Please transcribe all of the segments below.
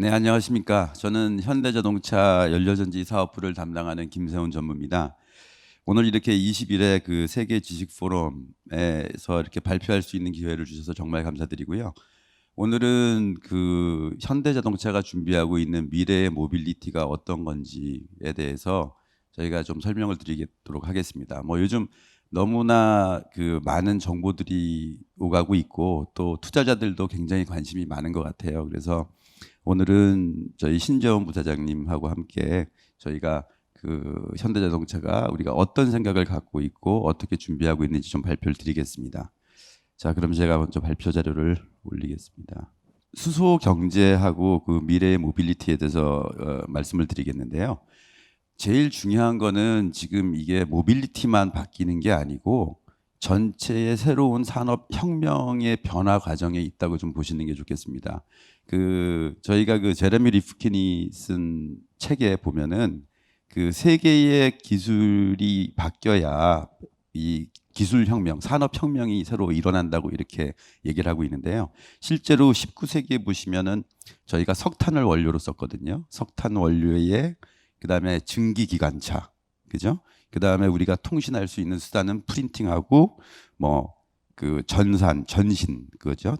네, 안녕하십니까. 저는 현대자동차 연료전지 사업부를 담당하는 김세훈 전무입니다. 오늘 이렇게 20일에 그 세계 지식 포럼에서 이렇게 발표할 수 있는 기회를 주셔서 정말 감사드리고요. 오늘은 그 현대자동차가 준비하고 있는 미래의 모빌리티가 어떤 건지에 대해서 저희가 좀 설명을 드리도록 하겠습니다. 뭐 요즘 너무나 그 많은 정보들이 오가고 있고 또 투자자들도 굉장히 관심이 많은 것 같아요. 그래서 오늘은 저희 신재원 부사장님하고 함께 저희가 그 현대자동차가 우리가 어떤 생각을 갖고 있고 어떻게 준비하고 있는지 좀 발표를 드리겠습니다. 자, 그럼 제가 먼저 발표 자료를 올리겠습니다. 수소 경제하고 그 미래의 모빌리티에 대해서 말씀을 드리겠는데요. 제일 중요한 거는 지금 이게 모빌리티만 바뀌는 게 아니고 전체의 새로운 산업 혁명의 변화 과정에 있다고 좀 보시는 게 좋겠습니다. 그 저희가 그 제레미 리프킨이 쓴 책에 보면은 그 세계의 기술이 바뀌어야 이 기술 혁명, 산업 혁명이 새로 일어난다고 이렇게 얘기를 하고 있는데요. 실제로 19세기에 보시면은 저희가 석탄을 원료로 썼거든요. 석탄 원료에 그다음에 증기 기관차, 그죠? 그다음에 우리가 통신할 수 있는 수단은 프린팅하고 뭐 그 전신 그거죠.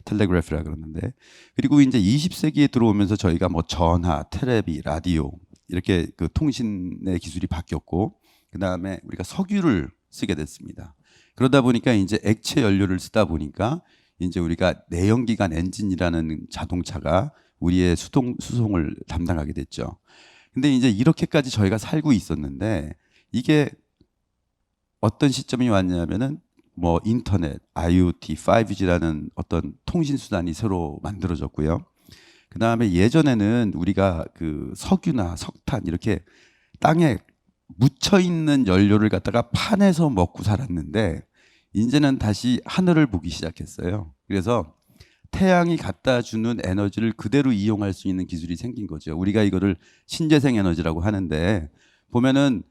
텔레그래프라 그러는데, 그리고 이제 20세기에 들어오면서 저희가 뭐 전화, 테레비, 라디오 이렇게 그 통신의 기술이 바뀌었고, 그다음에 우리가 석유를 쓰게 됐습니다. 그러다 보니까 이제 액체 연료를 쓰다 보니까 이제 우리가 내연기관 엔진이라는 자동차가 우리의 수송을 담당하게 됐죠. 근데 이제 이렇게까지 저희가 살고 있었는데 이게 어떤 시점이 왔냐면은 뭐 인터넷, IoT, 5G라는 어떤 통신 수단이 새로 만들어졌고요. 그다음에 예전에는 우리가 그 석유나 석탄 이렇게 땅에 묻혀 있는 연료를 갖다가 파내서 먹고 살았는데 이제는 다시 하늘을 보기 시작했어요. 그래서 태양이 갖다 주는 에너지를 그대로 이용할 수 있는 기술이 생긴 거죠. 우리가 이거를 신재생 에너지라고 하는데, 보면은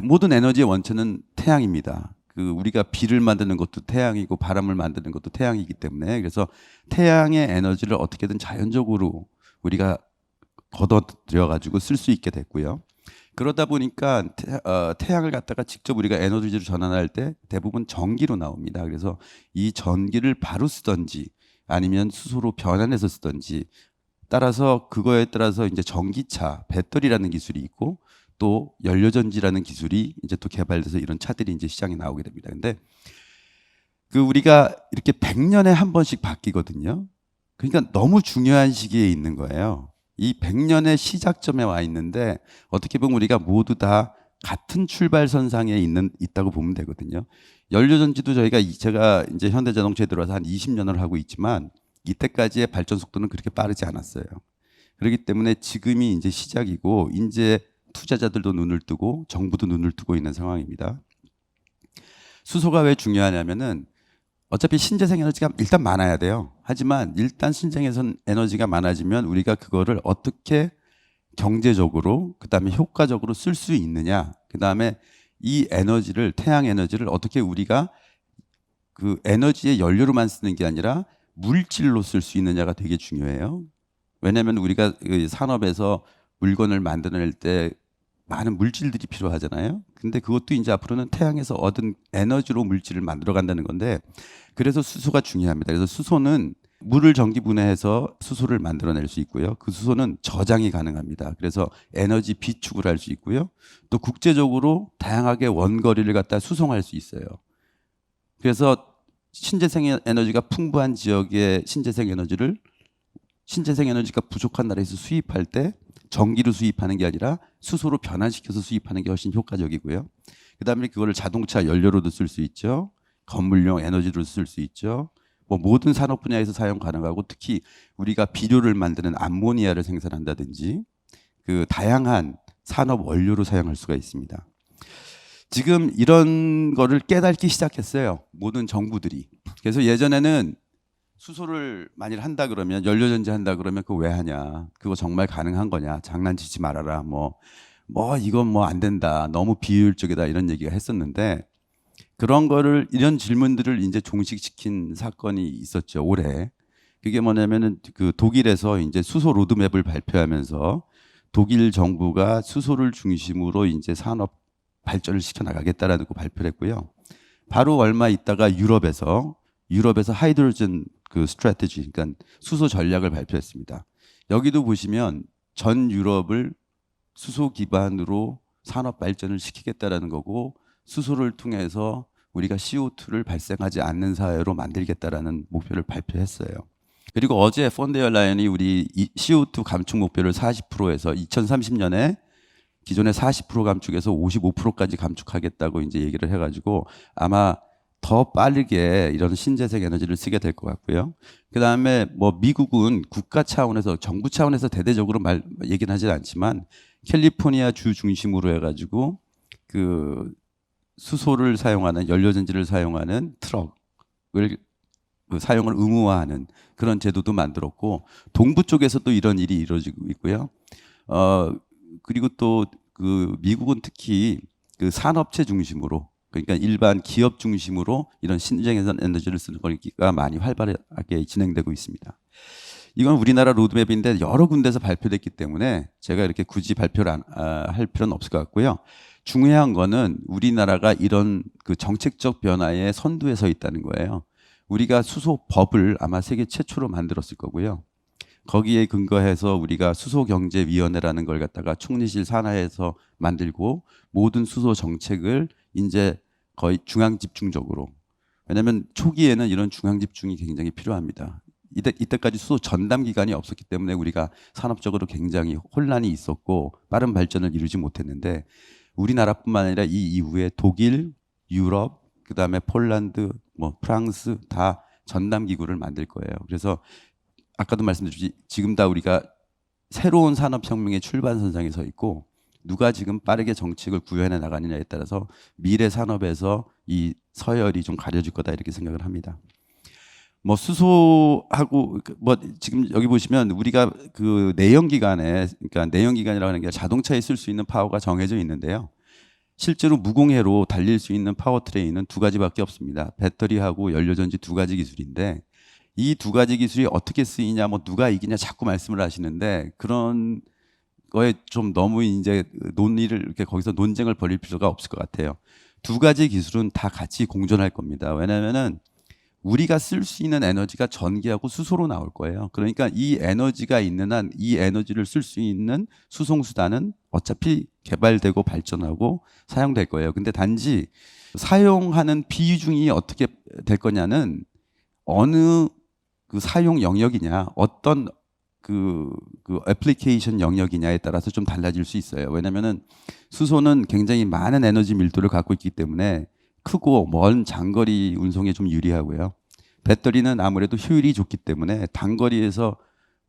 모든 에너지의 원천은 태양입니다. 그 우리가 비를 만드는 것도 태양이고 바람을 만드는 것도 태양이기 때문에, 그래서 태양의 에너지를 어떻게든 자연적으로 우리가 걷어들여 가지고 쓸 수 있게 됐고요. 그러다 보니까 태양을 갖다가 직접 우리가 에너지로 전환할 때 대부분 전기로 나옵니다. 그래서 이 전기를 바로 쓰든지 아니면 수소로 변환해서 쓰든지, 따라서 그거에 따라서 이제 전기차, 배터리라는 기술이 있고 또 연료전지라는 기술이 이제 또 개발돼서 이런 차들이 이제 시장에 나오게 됩니다. 근데 그 우리가 이렇게 100년에 한 번씩 바뀌거든요. 그러니까 너무 중요한 시기에 있는 거예요. 이 100년의 시작점에 와 있는데 어떻게 보면 우리가 모두 다 같은 출발선상에 있다고 보면 되거든요. 연료전지도 제가 이제 현대자동차에 들어와서 한 20년을 하고 있지만 이때까지의 발전 속도는 그렇게 빠르지 않았어요. 그렇기 때문에 지금이 이제 시작이고 이제 투자자들도 눈을 뜨고 정부도 눈을 뜨고 있는 상황입니다. 수소가 왜 중요하냐면은 어차피 신재생 에너지가 일단 많아야 돼요. 하지만 일단 신재생 에너지가 많아지면 우리가 그거를 어떻게 경제적으로 그다음에 효과적으로 쓸 수 있느냐, 그다음에 이 에너지를, 태양 에너지를 어떻게 우리가 그 에너지의 연료로만 쓰는 게 아니라 물질로 쓸 수 있느냐가 되게 중요해요. 왜냐하면 우리가 그 산업에서 물건을 만들어낼 때 많은 물질들이 필요하잖아요. 근데 그것도 이제 앞으로는 태양에서 얻은 에너지로 물질을 만들어 간다는 건데, 그래서 수소가 중요합니다. 그래서 수소는 물을 전기 분해해서 수소를 만들어낼 수 있고요. 그 수소는 저장이 가능합니다. 그래서 에너지 비축을 할 수 있고요. 또 국제적으로 다양하게 원거리를 갖다 수송할 수 있어요. 그래서 신재생 에너지가 풍부한 지역의 신재생 에너지가 부족한 나라에서 수입할 때 전기로 수입하는 게 아니라 수소로 변환시켜서 수입하는 게 훨씬 효과적이고요. 그다음에 그거를 자동차 연료로도 쓸 수 있죠. 건물용 에너지로 쓸 수 있죠. 뭐 모든 산업 분야에서 사용 가능하고, 특히 우리가 비료를 만드는 암모니아를 생산한다든지 그 다양한 산업 원료로 사용할 수가 있습니다. 지금 이런 거를 깨닫기 시작했어요. 모든 정부들이. 그래서 예전에는 수소를 만일 한다 그러면, 연료전지 한다 그러면 그거 왜 하냐, 그거 정말 가능한 거냐, 장난치지 말아라, 이건 뭐 안 된다, 너무 비효율적이다, 이런 얘기가 했었는데, 이런 질문들을 이제 종식시킨 사건이 있었죠, 올해. 그게 뭐냐면은 그 독일에서 이제 수소 로드맵을 발표하면서 독일 정부가 수소를 중심으로 이제 산업 발전을 시켜 나가겠다라는 거 발표를 했고요. 바로 얼마 있다가 유럽에서 하이드로젠 그 스트래티지, 그러니까 수소 전략을 발표했습니다. 여기도 보시면 전 유럽을 수소 기반으로 산업 발전을 시키겠다라는 거고, 수소를 통해서 우리가 CO2를 발생하지 않는 사회로 만들겠다라는 목표를 발표했어요. 그리고 어제 폰데어 라이언이 우리 CO2 감축 목표를 40%에서 2030년에 기존의 40% 감축에서 55%까지 감축하겠다고 이제 얘기를 해가지고 아마 더 빠르게 이런 신재생 에너지를 쓰게 될 것 같고요. 그 다음에 뭐 미국은 국가 차원에서, 정부 차원에서 대대적으로 얘기는 하진 않지만 캘리포니아 주 중심으로 해가지고 그 수소를 사용하는, 연료전지를 사용하는 트럭을 그 사용을 의무화하는 그런 제도도 만들었고, 동부 쪽에서도 이런 일이 이루어지고 있고요. 그리고 또 그 미국은 특히 그 산업체 중심으로, 그러니까 일반 기업 중심으로 이런 신재생 에너지를 쓰는 거가 많이 활발하게 진행되고 있습니다. 이건 우리나라 로드맵인데 여러 군데서 발표됐기 때문에 제가 이렇게 굳이 발표를 할 필요는 없을 것 같고요. 중요한 거는 우리나라가 이런 그 정책적 변화의 선두에 서 있다는 거예요. 우리가 수소법을 아마 세계 최초로 만들었을 거고요. 거기에 근거해서 우리가 수소경제위원회라는 걸 갖다가 총리실 산하에서 만들고, 모든 수소 정책을 이제 거의 중앙집중적으로, 왜냐하면 초기에는 이런 중앙집중이 굉장히 필요합니다. 이때까지 수소 전담 기관이 없었기 때문에 우리가 산업적으로 굉장히 혼란이 있었고 빠른 발전을 이루지 못했는데, 우리나라뿐만 아니라 이 이후에 독일, 유럽, 그다음에 폴란드, 뭐 프랑스 다 전담 기구를 만들 거예요. 그래서 아까도 말씀드렸듯이 지금 다 우리가 새로운 산업혁명의 출발선상에 서 있고, 누가 지금 빠르게 정책을 구현해 나가느냐에 따라서 미래 산업에서 이 서열이 좀 가려질 거다, 이렇게 생각을 합니다. 뭐 수소하고 뭐 지금 여기 보시면 우리가 그 내연기관에, 그러니까 내연기관이라고 하는 게 자동차에 쓸 수 있는 파워가 정해져 있는데요. 실제로 무공해로 달릴 수 있는 파워트레인은 두 가지밖에 없습니다. 배터리하고 연료전지 두 가지 기술인데, 이 두 가지 기술이 어떻게 쓰이냐, 뭐 누가 이기냐 자꾸 말씀을 하시는데, 그런 거에 좀 너무 이제 논의를 이렇게 거기서 논쟁을 벌일 필요가 없을 것 같아요. 두 가지 기술은 다 같이 공존할 겁니다. 왜냐하면은 우리가 쓸 수 있는 에너지가 전기하고 수소로 나올 거예요. 그러니까 이 에너지가 있는 한 이 에너지를 쓸 수 있는 수송수단은 어차피 개발되고 발전하고 사용될 거예요. 근데 단지 사용하는 비중이 어떻게 될 거냐는, 어느 그 사용 영역이냐, 어떤 그 애플리케이션 영역이냐에 따라서 좀 달라질 수 있어요. 왜냐면은 수소는 굉장히 많은 에너지 밀도를 갖고 있기 때문에 크고 먼 장거리 운송에 좀 유리하고요. 배터리는 아무래도 효율이 좋기 때문에 단거리에서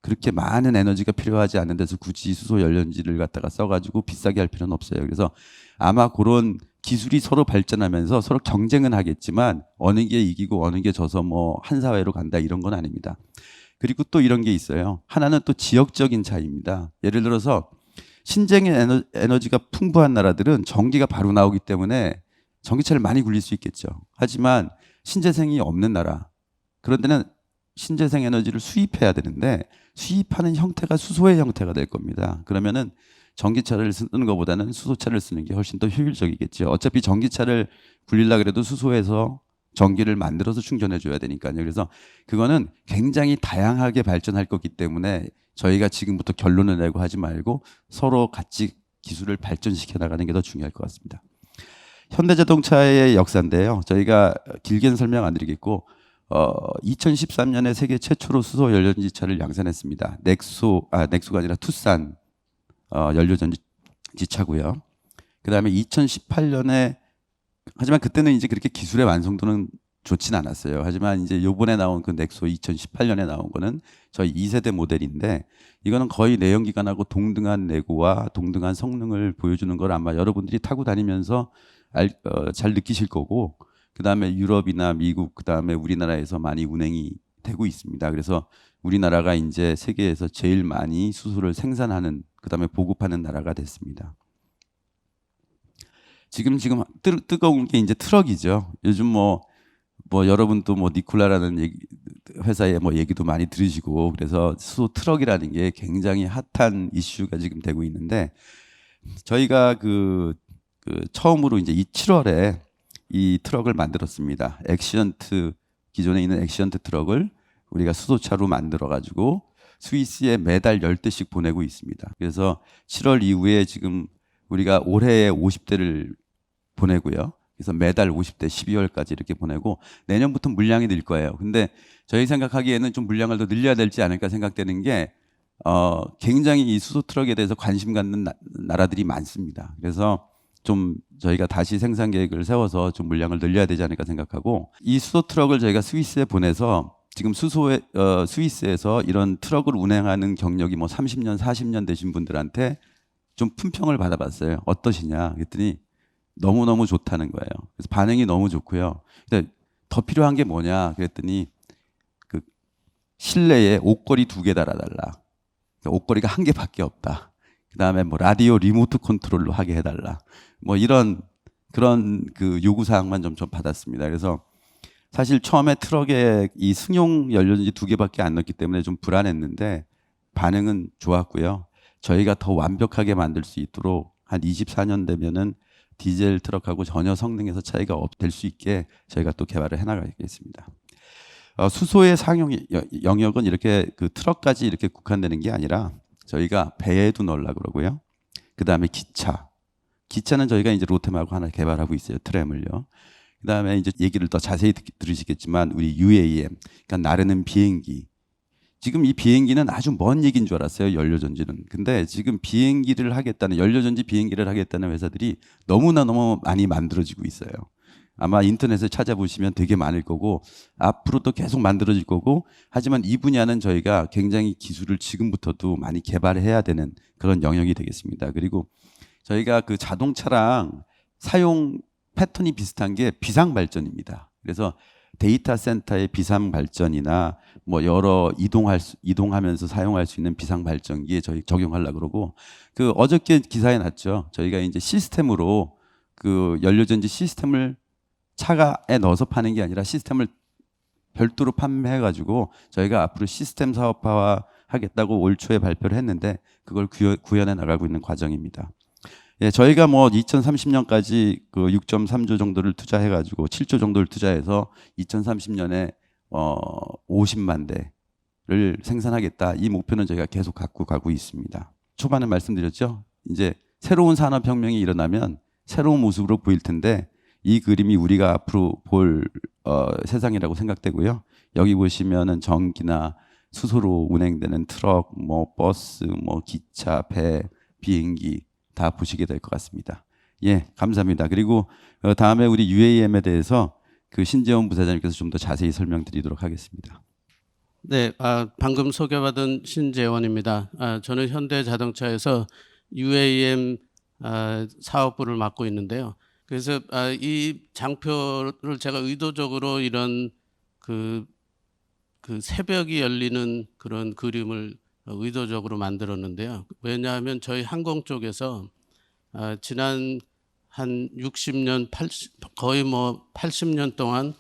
그렇게 많은 에너지가 필요하지 않은 데서 굳이 수소 연료전지를 갖다가 써가지고 비싸게 할 필요는 없어요. 그래서 아마 그런 기술이 서로 발전하면서 서로 경쟁은 하겠지만 어느 게 이기고 어느 게 져서 뭐 한 사회로 간다, 이런 건 아닙니다. 그리고 또 이런 게 있어요. 하나는 또 지역적인 차이입니다. 예를 들어서 신재생 에너지가 풍부한 나라들은 전기가 바로 나오기 때문에 전기차를 많이 굴릴 수 있겠죠. 하지만 신재생이 없는 나라, 그런 데는 신재생 에너지를 수입해야 되는데 수입하는 형태가 수소의 형태가 될 겁니다. 그러면은 전기차를 쓰는 것보다는 수소차를 쓰는 게 훨씬 더 효율적이겠죠. 어차피 전기차를 굴리려고 해도 수소에서 전기를 만들어서 충전해 줘야 되니까요. 그래서 그거는 굉장히 다양하게 발전할 거기 때문에 저희가 지금부터 결론을 내고 하지 말고 서로 같이 기술을 발전시켜 나가는 게 더 중요할 것 같습니다. 현대자동차의 역사인데요. 저희가 길게는 설명 안 드리겠고, 2013년에 세계 최초로 수소 연료전지 차를 양산했습니다. 넥소가 아니라 투싼 연료전지 차고요. 그 다음에 2018년에, 하지만 그때는 이제 그렇게 기술의 완성도는 좋진 않았어요. 하지만 이제 요번에 나온 그 넥소 2018년에 나온 거는 저희 2세대 모델인데, 이거는 거의 내연기관하고 동등한 내구와 동등한 성능을 보여주는 걸 아마 여러분들이 타고 다니면서 잘 느끼실 거고, 그 다음에 유럽이나 미국, 그 다음에 우리나라에서 많이 운행이 되고 있습니다. 그래서 우리나라가 이제 세계에서 제일 많이 수소를 생산하는, 그 다음에 보급하는 나라가 됐습니다. 지금 뜨거운 게 이제 트럭이죠. 요즘 뭐 뭐 여러분도 뭐 니콜라라는 회사의 뭐 얘기도 많이 들으시고 그래서 수소 트럭이라는 게 굉장히 핫한 이슈가 지금 되고 있는데 저희가 처음으로 이제 이 7월에 이 트럭을 만들었습니다. 액시언트 기존에 있는 액시언트 트럭을 우리가 수소차로 만들어 가지고 스위스에 매달 10대씩 보내고 있습니다. 그래서 7월 이후에 지금 우리가 올해에 50대를 보내고요. 그래서 매달 50대 12월까지 이렇게 보내고 내년부터 물량이 늘 거예요. 근데 저희 생각하기에는 좀 물량을 더 늘려야 될지 않을까 생각되는 게 굉장히 이 수소 트럭에 대해서 관심 갖는 나라들이 많습니다. 그래서 좀 저희가 다시 생산 계획을 세워서 좀 물량을 늘려야 되지 않을까 생각하고 이 수소 트럭을 저희가 스위스에 보내서 지금 스위스에서 이런 트럭을 운행하는 경력이 뭐 30년, 40년 되신 분들한테 좀 품평을 받아봤어요. 어떠시냐? 그랬더니 너무너무 좋다는 거예요. 그래서 반응이 너무 좋고요. 근데 더 필요한 게 뭐냐? 그랬더니 그 실내에 옷걸이 2개 달아달라. 그러니까 옷걸이가 1개밖에 없다. 그 다음에 뭐 라디오 리모트 컨트롤로 하게 해달라. 뭐 그런 그 요구사항만 좀 받았습니다. 그래서 사실 처음에 트럭에 이 승용 연료전지 2개밖에 안 넣었기 때문에 좀 불안했는데 반응은 좋았고요. 저희가 더 완벽하게 만들 수 있도록 한 24년 되면은 디젤 트럭하고 전혀 성능에서 차이가 될 수 있게 저희가 또 개발을 해나가겠습니다. 수소의 상용 영역은 이렇게 그 트럭까지 이렇게 국한되는 게 아니라 저희가 배에도 넣으려고 그러고요. 그 다음에 기차는 저희가 이제 로템하고 하나 개발하고 있어요. 트램을요. 그 다음에 이제 얘기를 더 자세히 들으시겠지만 우리 UAM, 그러니까 나르는 비행기. 지금 이 비행기는 아주 먼 얘기인 줄 알았어요. 연료전지는. 근데 지금 연료전지 비행기를 하겠다는 회사들이 너무 많이 만들어지고 있어요. 아마 인터넷에 찾아보시면 되게 많을 거고 앞으로도 계속 만들어질 거고 하지만 이 분야는 저희가 굉장히 기술을 지금부터도 많이 개발해야 되는 그런 영역이 되겠습니다. 그리고 저희가 그 자동차랑 사용 패턴이 비슷한 게 비상 발전입니다. 그래서 데이터 센터의 비상 발전이나 뭐 여러 이동하면서 사용할 수 있는 비상 발전기에 저희 적용하려고 그러고 그 어저께 기사에 났죠. 저희가 이제 시스템으로 그 연료전지 시스템을 차가에 넣어서 파는 게 아니라 시스템을 별도로 판매해 가지고 저희가 앞으로 시스템 사업화 하겠다고 올 초에 발표를 했는데 그걸 구현해 나가고 있는 과정입니다. 예, 저희가 뭐 2030년까지 그 6.3조 정도를 투자해 가지고 7조 정도를 투자해서 2030년에 50만 대를 생산하겠다. 이 목표는 저희가 계속 갖고 가고 있습니다. 초반에 말씀드렸죠. 이제 새로운 산업혁명이 일어나면 새로운 모습으로 보일 텐데 이 그림이 우리가 앞으로 볼 세상이라고 생각되고요. 여기 보시면은 전기나 수소로 운행되는 트럭, 뭐 버스, 뭐 기차, 배, 비행기 다 보시게 될 것 같습니다. 예, 감사합니다. 그리고 다음에 우리 UAM에 대해서 그 신재원 부사장님께서 좀 더 자세히 설명드리도록 하겠습니다. 네, 방금 소개받은 신재원입니다. 저는 현대자동차에서 UAM 사업부를 맡고 있는데요. 그래서 이 장표를 제가 의도적으로 이런 그 새벽이 열리는 그런 그림을 의도적으로 만들었는데요. 왜냐하면 저희 항공 쪽에서 지난 한 60년, 거의 뭐 80년 동안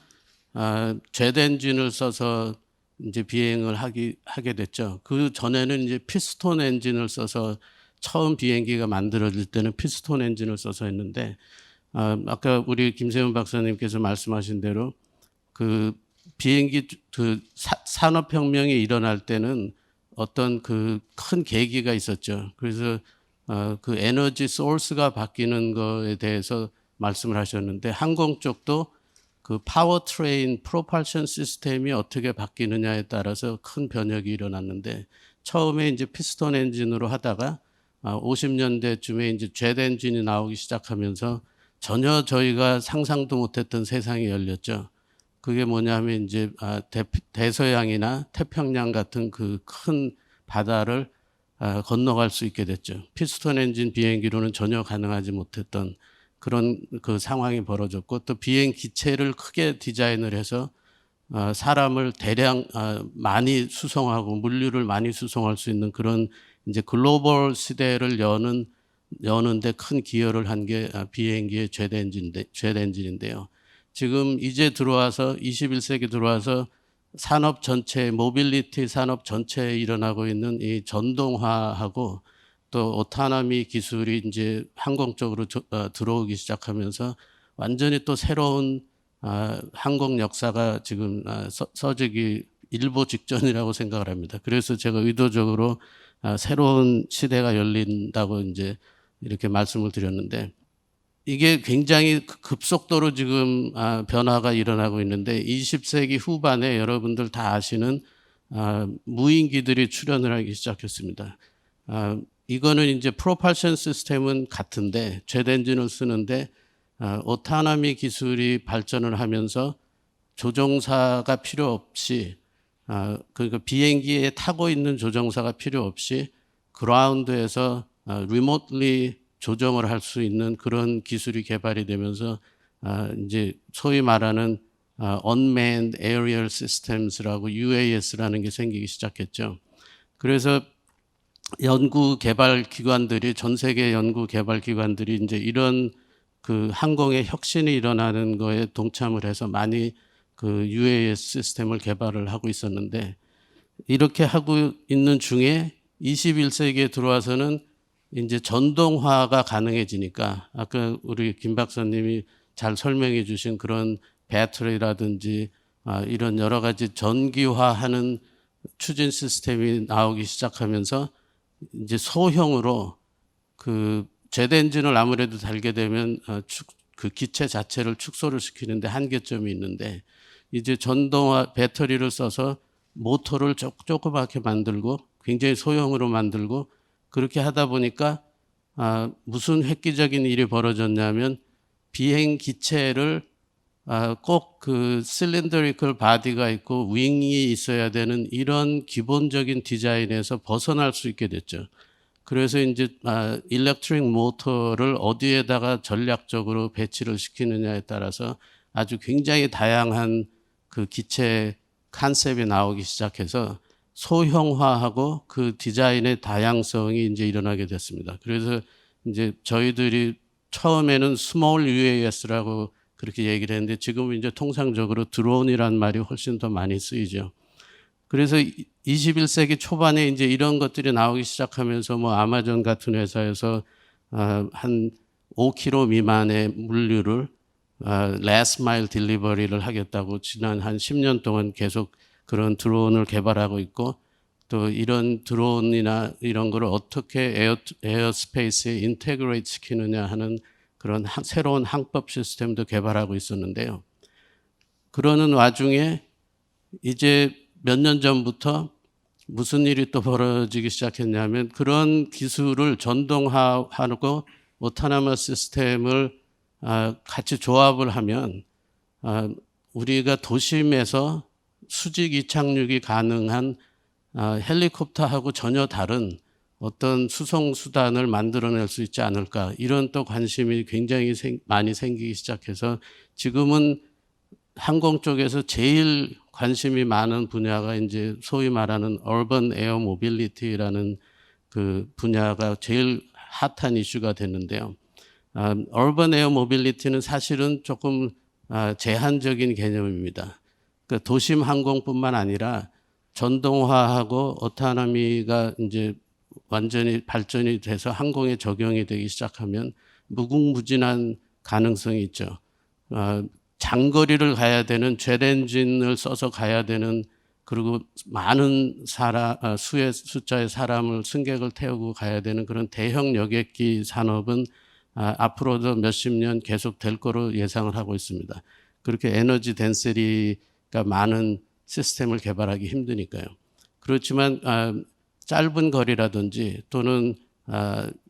제트 엔진을 써서 이제 비행을 하게 됐죠. 그 전에는 이제 피스톤 엔진을 써서 처음 비행기가 만들어질 때는 피스톤 엔진을 써서 했는데 아까 우리 김세훈 박사님께서 말씀하신 대로 그 비행기 산업혁명이 일어날 때는 어떤 그 큰 계기가 있었죠. 그래서 그 에너지 소스가 바뀌는 거에 대해서 말씀을 하셨는데 항공 쪽도 그 파워트레인 프로펄션 시스템이 어떻게 바뀌느냐에 따라서 큰 변혁이 일어났는데 처음에 이제 피스톤 엔진으로 하다가 50년대쯤에 이제 제트 엔진이 나오기 시작하면서 전혀 저희가 상상도 못했던 세상이 열렸죠. 그게 뭐냐면 이제 대서양이나 태평양 같은 그 큰 바다를 건너갈 수 있게 됐죠. 피스톤 엔진 비행기로는 전혀 가능하지 못했던 그런 그 상황이 벌어졌고 또 비행 기체를 크게 디자인을 해서 사람을 대량 많이 수송하고 물류를 많이 수송할 수 있는 그런 이제 글로벌 시대를 여는데 큰 기여를 한 게 비행기의 제트 엔진인데요. 지금 이제 들어와서 21세기 들어와서 산업 전체, 모빌리티 산업 전체에 일어나고 있는 이 전동화하고 또 오타나미 기술이 이제 항공 쪽으로 들어오기 시작하면서 완전히 또 새로운 항공 역사가 지금 서지기 일보 직전이라고 생각을 합니다. 그래서 제가 의도적으로 새로운 시대가 열린다고 이제 이렇게 말씀을 드렸는데, 이게 굉장히 급속도로 지금 변화가 일어나고 있는데 20세기 후반에 여러분들 다 아시는 무인기들이 출현을 하기 시작했습니다. 이거는 이제 프로팔션 시스템은 같은데 제트 엔진을 쓰는데 오타나미 기술이 발전을 하면서 조종사가 필요 없이 그러니까 비행기에 타고 있는 조종사가 필요 없이 그라운드에서 리모틀리 조정을 할 수 있는 그런 기술이 개발이 되면서 이제 소위 말하는 Unmanned Aerial Systems라고 UAS라는 게 생기기 시작했죠. 그래서 연구 개발 기관들이 전 세계 연구 개발 기관들이 이제 이런 그 항공의 혁신이 일어나는 거에 동참을 해서 많이 그 UAS 시스템을 개발을 하고 있었는데, 이렇게 하고 있는 중에 21세기에 들어와서는 이제 전동화가 가능해지니까 아까 우리 김 박사님이 잘 설명해 주신 그런 배터리라든지 이런 여러 가지 전기화하는 추진 시스템이 나오기 시작하면서 이제 소형으로 그 제트 엔진을 아무래도 달게 되면 그 기체 자체를 축소를 시키는데 한계점이 있는데, 이제 전동화 배터리를 써서 모터를 조그맣게 만들고 굉장히 소형으로 만들고 그렇게 하다 보니까 무슨 획기적인 일이 벌어졌냐면 비행 기체를 꼭 그 실린더리컬 바디가 있고 윙이 있어야 되는 이런 기본적인 디자인에서 벗어날 수 있게 됐죠. 그래서 이제 일렉트릭 모터를 어디에다가 전략적으로 배치를 시키느냐에 따라서 아주 굉장히 다양한 그 기체 컨셉이 나오기 시작해서 소형화하고 그 디자인의 다양성이 이제 일어나게 됐습니다. 그래서 이제 저희들이 처음에는 스몰 UAS라고 그렇게 얘기를 했는데 지금은 이제 통상적으로 드론이라는 말이 훨씬 더 많이 쓰이죠. 그래서 21세기 초반에 이제 이런 것들이 나오기 시작하면서 뭐 아마존 같은 회사에서 한 5km 미만의 물류를 last mile delivery를 하겠다고 지난 한 10년 동안 계속 그런 드론을 개발하고 있고, 또 이런 드론이나 이런 거를 어떻게 에어스페이스에 인테그레이트 시키느냐 하는 그런 새로운 항법 시스템도 개발하고 있었는데요. 그러는 와중에 이제 몇 년 전부터 무슨 일이 또 벌어지기 시작했냐면, 그런 기술을 전동화하고 오토노머스 시스템을 같이 조합을 하면 우리가 도심에서 수직 이착륙이 가능한 헬리콥터하고 전혀 다른 어떤 수송 수단을 만들어낼 수 있지 않을까, 이런 또 관심이 굉장히 많이 생기기 시작해서 지금은 항공 쪽에서 제일 관심이 많은 분야가 이제 소위 말하는 urban air mobility라는 그 분야가 제일 핫한 이슈가 됐는데요. urban air mobility는 사실은 조금 제한적인 개념입니다. 그러니까 도심 항공뿐만 아니라 전동화하고 오토노미가 이제 완전히 발전이 돼서 항공에 적용이 되기 시작하면 무궁무진한 가능성이 있죠. 장거리를 가야 되는 제트 엔진을 써서 가야 되는, 그리고 많은 숫자의 사람을 승객을 태우고 가야 되는 그런 대형 여객기 산업은 앞으로도 몇십 년 계속 될 거로 예상을 하고 있습니다. 그렇게 에너지 덴시티가 많은 시스템을 개발하기 힘드니까요. 그렇지만 짧은 거리라든지 또는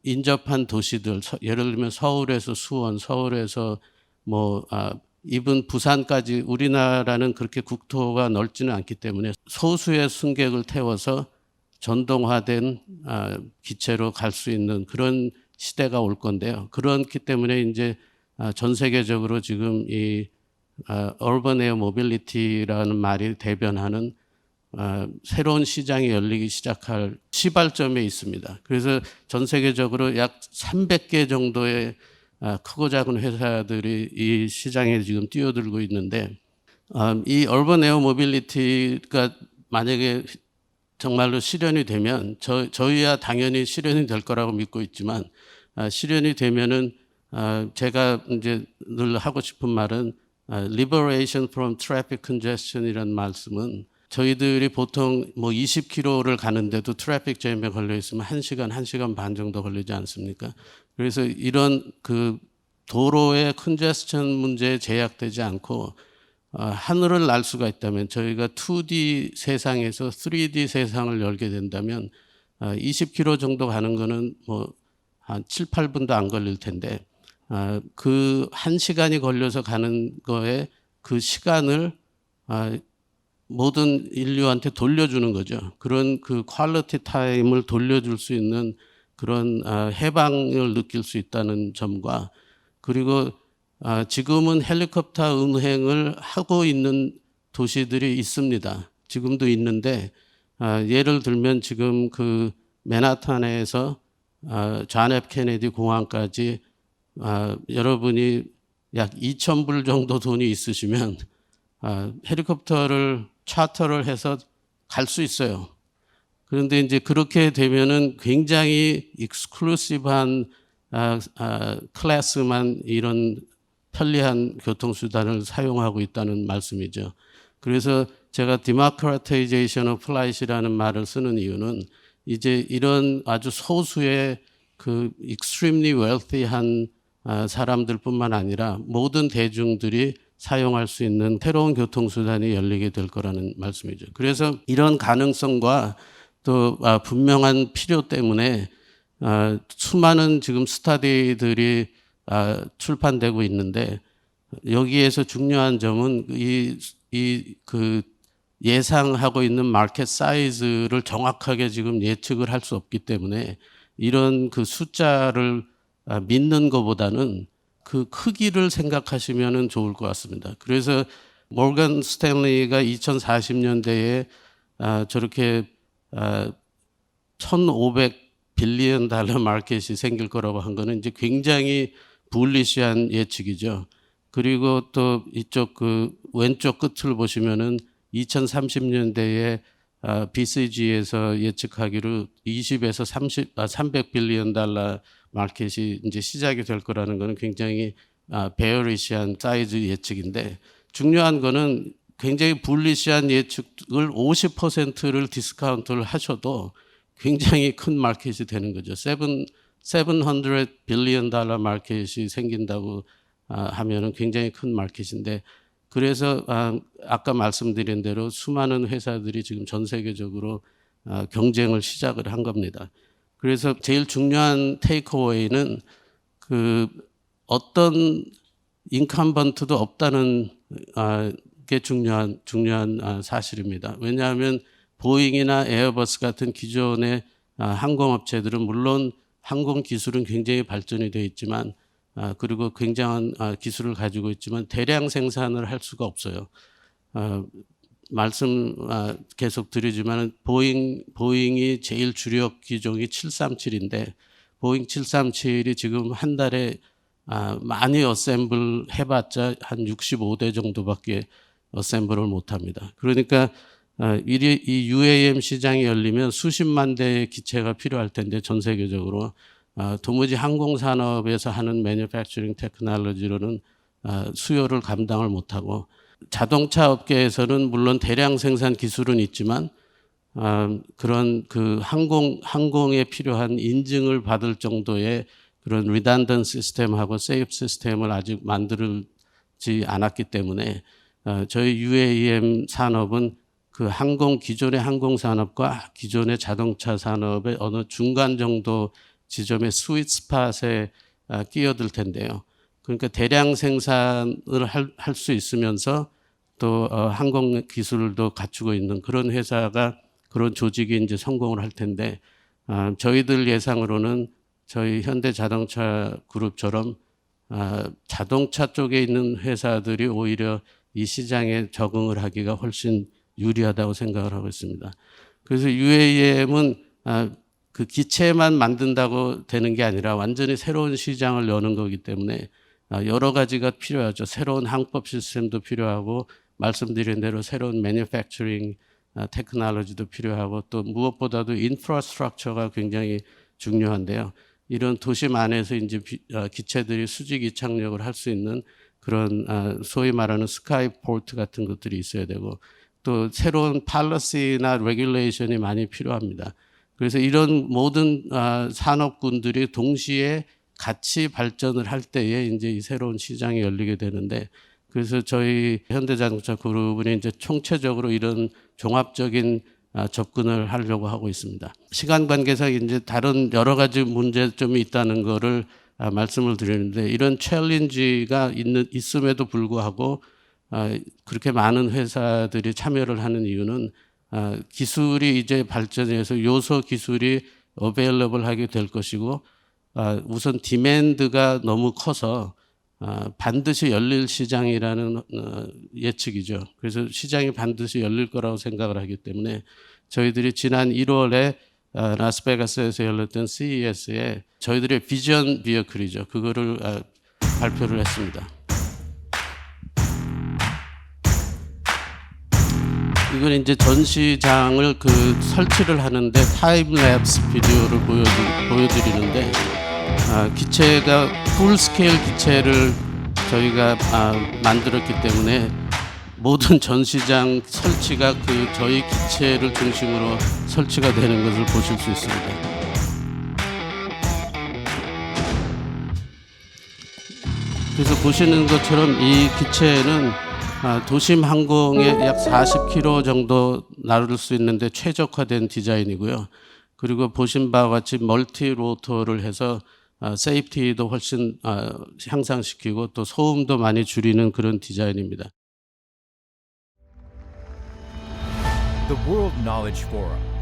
인접한 도시들, 예를 들면 서울에서 수원, 서울에서 뭐 이분 부산까지, 우리나라는 그렇게 국토가 넓지는 않기 때문에 소수의 승객을 태워서 전동화된 기체로 갈 수 있는 그런 시대가 올 건데요. 그렇기 때문에 이제 전 세계적으로 지금 이 urban air mobility라는 말이 대변하는 새로운 시장이 열리기 시작할 시발점에 있습니다. 그래서 전 세계적으로 약 300개 정도의 크고 작은 회사들이 이 시장에 지금 뛰어들고 있는데 이 얼번 에어 모빌리티가 만약에 정말로 실현이 되면 저희야 당연히 실현이 될 거라고 믿고 있지만 실현이 되면은 제가 이제 늘 하고 싶은 말은 liberation from traffic congestion이라는 말씀은 저희들이 보통 뭐 20km를 가는데도 트래픽 잼에 걸려 있으면 1시간, 1시간 반 정도 걸리지 않습니까? 그래서 이런 그 도로의 컨제스천 문제에 제약되지 않고 하늘을 날 수가 있다면 저희가 2D 세상에서 3D 세상을 열게 된다면 20km 정도 가는 거는 뭐 한 7, 8분도 안 걸릴 텐데 그 1시간이 걸려서 가는 거에 그 시간을 모든 인류한테 돌려주는 거죠. 그런 그 퀄리티 타임을 돌려줄 수 있는 그런 해방을 느낄 수 있다는 점과 그리고 지금은 헬리콥터 운행을 하고 있는 도시들이 있습니다. 지금도 있는데 예를 들면 지금 그 맨하탄에서 존 F 케네디 공항까지 여러분이 약 2,000불 정도 돈이 있으시면 헬리콥터를 차터를 해서 갈 수 있어요. 그런데 이제 그렇게 되면은 굉장히 익스클루시브한 클래스만 이런 편리한 교통수단을 사용하고 있다는 말씀이죠. 그래서 제가 democratization of flight이라는 말을 쓰는 이유는 이제 이런 아주 소수의 그 extremely wealthy한 사람들뿐만 아니라 모든 대중들이 사용할 수 있는 새로운 교통수단이 열리게 될 거라는 말씀이죠. 그래서 이런 가능성과 또 분명한 필요 때문에 수많은 지금 스터디들이 출판되고 있는데 여기에서 중요한 점은 그 예상하고 있는 마켓 사이즈를 정확하게 지금 예측을 할 수 없기 때문에 이런 그 숫자를 믿는 것보다는 그 크기를 생각하시면 좋을 것 같습니다. 그래서 모건 스탠리가 2040년대에 저렇게 1,500 빌리언 달러 마켓이 생길 거라고 한 거는 이제 굉장히 불리시한 예측이죠. 그리고 또 이쪽 그 왼쪽 끝을 보시면은 2030년대에 BCG에서 예측하기로 20에서 300 빌리언 달러 마켓이 이제 시작이 될 거라는 거는 굉장히 베어리시한 사이즈 예측인데 중요한 거는 굉장히 불리시한 예측을 50%를 디스카운트를 하셔도 굉장히 큰 마켓이 되는 거죠. 700 빌리언 달러 마켓이 생긴다고 하면은 굉장히 큰 마켓인데 그래서 아까 말씀드린 대로 수많은 회사들이 지금 전 세계적으로 경쟁을 시작을 한 겁니다. 그래서 제일 중요한 테이크어웨이는 그 어떤 인컴번트도 없다는 게 중요한 사실입니다. 왜냐하면 보잉이나 에어버스 같은 기존의 항공업체들은 물론 항공 기술은 굉장히 발전이 되어 있지만 그리고 굉장한 기술을 가지고 있지만 대량 생산을 할 수가 없어요. 말씀 계속 드리지만 보잉이 제일 주력 기종이 737인데 보잉 737이 지금 한 달에 많이 어셈블 해봤자 한 65대 정도밖에 어셈블을 못합니다. 그러니까 이 UAM 시장이 열리면 수십만 대의 기체가 필요할 텐데 전 세계적으로 도무지 항공산업에서 하는 매니팩처링 테크놀로지로는 수요를 감당을 못하고 자동차 업계에서는 물론 대량 생산 기술은 있지만 그런 그 항공에 필요한 인증을 받을 정도의 그런 리단던 시스템하고 세이프 시스템을 아직 만들지 않았기 때문에 저희 UAM 산업은 그 기존의 항공 산업과 기존의 자동차 산업의 어느 중간 정도 지점의 스윗 스팟에 끼어들 텐데요. 그러니까 대량 생산을 할 수 있으면서 또 항공 기술도 갖추고 있는 그런 회사가 그런 조직이 이제 성공을 할 텐데 저희들 예상으로는 저희 현대자동차 그룹처럼 자동차 쪽에 있는 회사들이 오히려 이 시장에 적응을 하기가 훨씬 유리하다고 생각을 하고 있습니다. 그래서 UAM은 그 기체만 만든다고 되는 게 아니라 완전히 새로운 시장을 여는 거기 때문에 여러 가지가 필요하죠. 새로운 항법 시스템도 필요하고 말씀드린 대로 새로운 매니팩처링 테크놀로지도 필요하고 또 무엇보다도 인프라스트럭처가 굉장히 중요한데요. 이런 도심 안에서 이제 기체들이 수직 이착륙을 할 수 있는 그런 소위 말하는 스카이포트 같은 것들이 있어야 되고 또 새로운 팔러시나 레귤레이션이 많이 필요합니다. 그래서 이런 모든 산업군들이 동시에 같이 발전을 할 때에 이제 이 새로운 시장이 열리게 되는데 그래서 저희 현대자동차 그룹은 이제 총체적으로 이런 종합적인 접근을 하려고 하고 있습니다. 시간 관계상 이제 다른 여러 가지 문제점이 있다는 거를 말씀을 드리는데 이런 챌린지가 있음에도 불구하고 그렇게 많은 회사들이 참여를 하는 이유는 기술이 이제 발전해서 요소 기술이 어베일러블하게 될 것이고 우선 디맨드가 너무 커서 반드시 열릴 시장이라는 예측이죠. 그래서 시장이 반드시 열릴 거라고 생각을 하기 때문에 저희들이 지난 1월에 라스베가스에서 열렸던 CES에 저희들의 비전 비어클이죠. 그거를 발표를 했습니다. 이건 이제 전시장을 설치를 하는데 타임랩스 비디오를 보여드리는데 기체가 풀스케일 기체를 저희가 만들었기 때문에 모든 전시장 설치가 저희 기체를 중심으로 설치가 되는 것을 보실 수 있습니다. 그래서 보시는 것처럼 이 기체는 도심 항공에 약 40km 정도 나를 수 있는데 최적화된 디자인이고요. 그리고 보신 바와 같이 멀티 로터를 해서 세이프티도 훨씬 향상시키고 또 소음도 많이 줄이는 그런 디자인입니다. The World Knowledge Forum